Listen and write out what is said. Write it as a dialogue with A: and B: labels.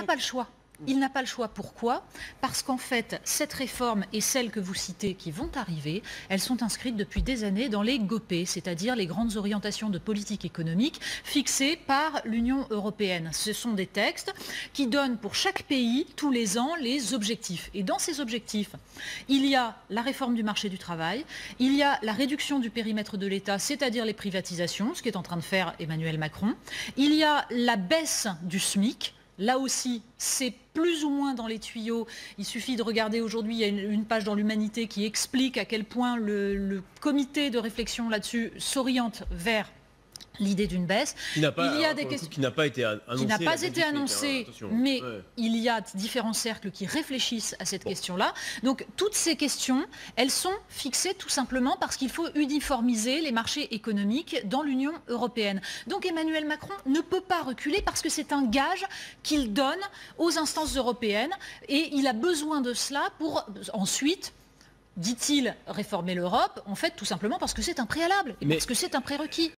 A: pas le choix. Il n'a pas le choix. Pourquoi? Parce qu'en fait, cette réforme et celles que vous citez qui vont arriver, elles sont inscrites depuis des années dans les GOPE, c'est-à-dire les grandes orientations de politique économique fixées par l'Union européenne. Ce sont des textes qui donnent pour chaque pays, tous les ans, les objectifs. Et dans ces objectifs, il y a la réforme du marché du travail, il y a la réduction du périmètre de l'État, c'est-à-dire les privatisations, ce qu'est en train de faire Emmanuel Macron. Il y a la baisse du SMIC. Là aussi, c'est plus ou moins dans les tuyaux. Il suffit de regarder aujourd'hui, il y a une page dans l'Humanité qui explique à quel point le comité de réflexion là-dessus s'oriente vers l'idée d'une baisse.
B: Qui n'a pas été annoncé.
A: Qui n'a pas été annoncé, mais il y a différents cercles qui réfléchissent à cette question-là. Donc toutes ces questions, elles sont fixées tout simplement parce qu'il faut uniformiser les marchés économiques dans l'Union européenne. Donc Emmanuel Macron ne peut pas reculer parce que c'est un gage qu'il donne aux instances européennes et il a besoin de cela pour ensuite, dit-il, réformer l'Europe, en fait tout simplement parce que c'est un préalable et parce que c'est un prérequis.